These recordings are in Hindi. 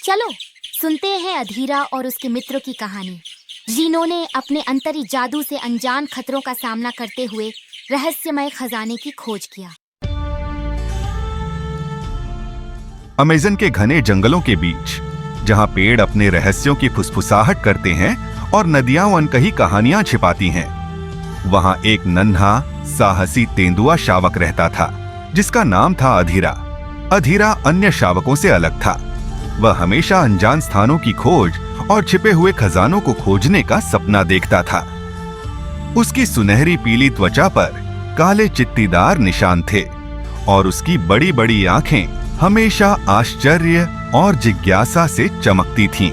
चलो सुनते हैं अधीरा और उसके मित्रों की कहानी, जिन्होंने अपने अंतरी जादू से अनजान खतरों का सामना करते हुए रहस्यमय खजाने की खोज किया। अमेज़न के घने जंगलों के बीच, जहां पेड़ अपने रहस्यों की फुसफुसाहट करते हैं और नदियां अनकही कहानियां छिपाती हैं, वहां एक नन्हा साहसी तेंदुआ शावक रहता था, जिसका नाम था अधीरा। अधीरा अन्य शावकों से अलग था। वह हमेशा अनजान स्थानों की खोज और छिपे हुए खजानों को खोजने का सपना देखता था। उसकी सुनहरी पीली त्वचा पर काले चित्तीदार निशान थे और उसकी बड़ी बड़ी आंखें हमेशा आश्चर्य और जिज्ञासा से चमकती थीं।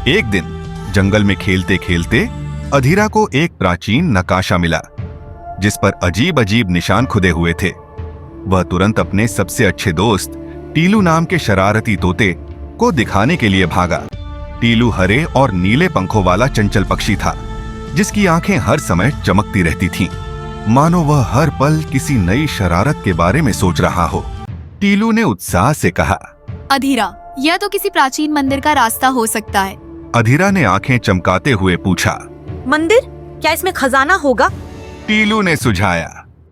एक दिन जंगल में खेलते खेलते अधीरा को एक प्राचीन नक्काशा मिला, जिस पर अजीब अजीब निशान खुदे हुए थे। वह तुरंत अपने सबसे अच्छे दोस्त टीलू नाम के शरारती तोते को दिखाने के लिए भागा। टीलू हरे और नीले पंखों वाला चंचल पक्षी था, जिसकी आंखें हर समय चमकती रहती थीं, मानो वह हर पल किसी नई शरारत के बारे में सोच रहा हो। टीलू ने उत्साह से कहा, अधीरा, यह तो किसी प्राचीन मंदिर का रास्ता हो सकता है। अधीरा ने आंखें चमकाते हुए पूछा, मंदिर? क्या इसमें खजाना होगा? टीलू ने सुझाया,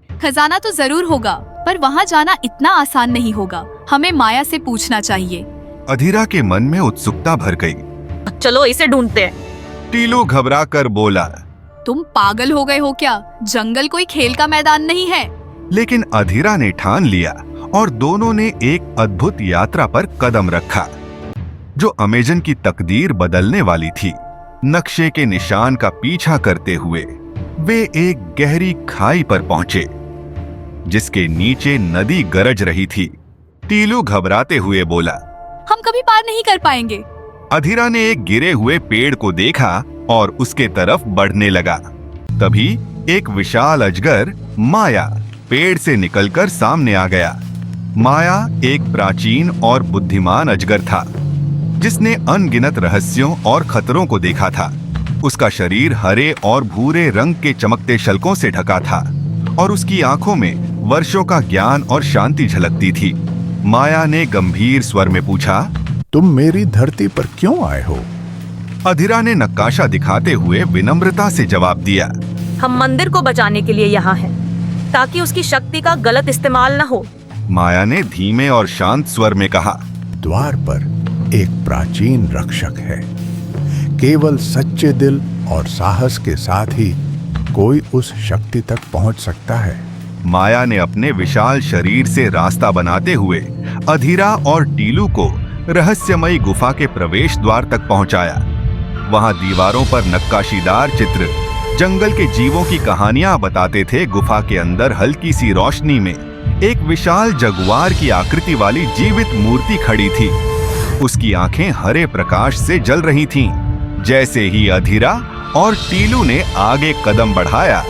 खजाना तो जरूर होगा, पर वहाँ जाना इतना आसान नहीं होगा। हमें माया से पूछना चाहिए। अधीरा के मन में उत्सुकता भर गई। चलो इसे ढूंढते हैं। टीलू घबरा कर बोला, तुम पागल हो गए हो क्या? जंगल कोई खेल का मैदान नहीं है। लेकिन अधीरा ने ठान लिया और दोनों ने एक अद्भुत यात्रा पर कदम रखा, जो अमेज़न की तकदीर बदलने वाली थी। नक्शे के निशान का पीछा करते हुए वे एक गहरी खाई पर पहुंचे, जिसके नीचे नदी गरज रही थी। टीलू घबराते हुए बोला, हम कभी पार नहीं कर पाएंगे। अधीरा ने एक गिरे हुए पेड़ को देखा और उसके तरफ बढ़ने लगा। तभी एक विशाल अजगर माया पेड़ से निकलकर सामने आ गया। माया एक प्राचीन और बुद्धिमान अजगर था, जिसने अनगिनत रहस्यों और खतरों को देखा था। उसका शरीर हरे और भूरे रंग के चमकते शल्कों से ढका था और उसकी आंखों में वर्षों का ज्ञान और शांति झलकती थी। माया ने गंभीर स्वर में पूछा, तुम मेरी धरती पर क्यों आए हो? अधीरा ने नक्काशा दिखाते हुए विनम्रता से जवाब दिया, हम मंदिर को बचाने के लिए यहाँ हैं, ताकि उसकी शक्ति का गलत इस्तेमाल न हो। माया ने धीमे और शांत स्वर में कहा, द्वार पर एक प्राचीन रक्षक है। केवल सच्चे दिल और साहस के साथ ही कोई उस शक्ति तक पहुंच सकता है। माया ने अपने विशाल शरीर से रास्ता बनाते हुए अधीरा और टीलू को रहस्यमयी गुफा के प्रवेश द्वार तक पहुंचाया। वहां दीवारों पर नक्काशीदार चित्र जंगल के जीवों की कहानियां बताते थे। गुफा के अंदर हल्की सी रोशनी में एक विशाल जगुआर की आकृति वाली जीवित मूर्ति खड़ी थी। उसकी आंखें हरे प्रकाश से जल रही थीं। जैसे ही अधीरा और टीलू ने आगे कदम बढ़ाया,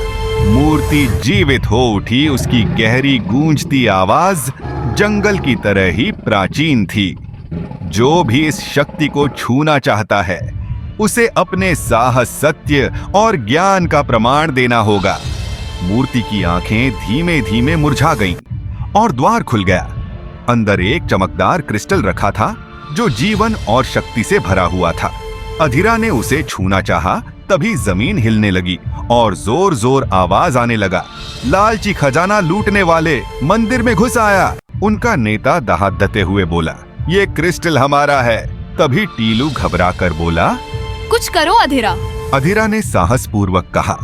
मूर्ति जीवित हो उठी। उसकी गहरी गूंजती आवाज जंगल की तरह ही प्राचीन थी। जो भी इस शक्ति को छूना चाहता है, उसे अपने साहस, सत्य और ज्ञान का प्रमाण देना होगा। मूर्ति की आंखें धीमे धीमे मुरझा गईं और द्वार खुल गया। अंदर एक चमकदार क्रिस्टल रखा था, जो जीवन और शक्ति से भरा हुआ था। अधीरा ने उसे छूना चाहा, तभी जमीन हिलने लगी और जोर जोर आवाज आने लगा, लालची खजाना लूटने वाले मंदिर में घुस आया। उनका नेता दहादते हुए बोला, ये क्रिस्टल हमारा है। तभी टीलू घबरा कर बोला, कुछ करो अधीरा। अधीरा ने साहस पूर्वक कहा,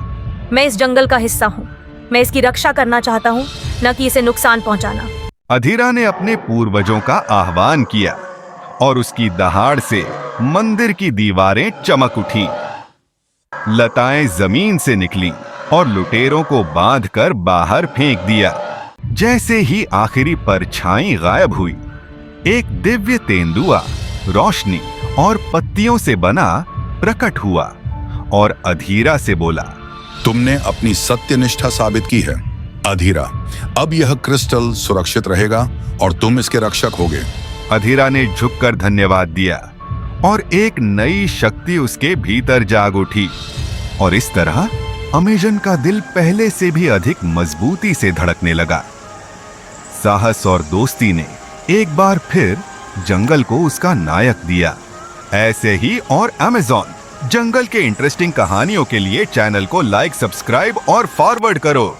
मैं इस जंगल का हिस्सा हूँ। मैं इसकी रक्षा करना चाहता हूँ, न कि इसे नुकसान पहुँचाना। अधीरा ने अपने पूर्वजों का आह्वान किया और उसकी दहाड़ से मंदिर की दीवारें चमक उठी। लताएं जमीन से निकली और लुटेरों को बांधकर बाहर फेंक दिया। जैसे ही आखिरी परछाई गायब हुई, एक दिव्य तेंदुआ रोशनी और पत्तियों से बना प्रकट हुआ और अधीरा से बोला, तुमने अपनी सत्यनिष्ठा साबित की है अधीरा। अब यह क्रिस्टल सुरक्षित रहेगा और तुम इसके रक्षक होगे। अधीरा ने झुककर धन्यवाद दिया और एक नई शक्ति उसके भीतर जाग उठी और इस तरह अमेज़न का दिल पहले से भी अधिक मजबूती से धड़कने लगा। साहस और दोस्ती ने एक बार फिर जंगल को उसका नायक दिया। ऐसे ही और अमेज़न जंगल के इंटरेस्टिंग कहानियों के लिए चैनल को लाइक, सब्सक्राइब और फॉरवर्ड करो।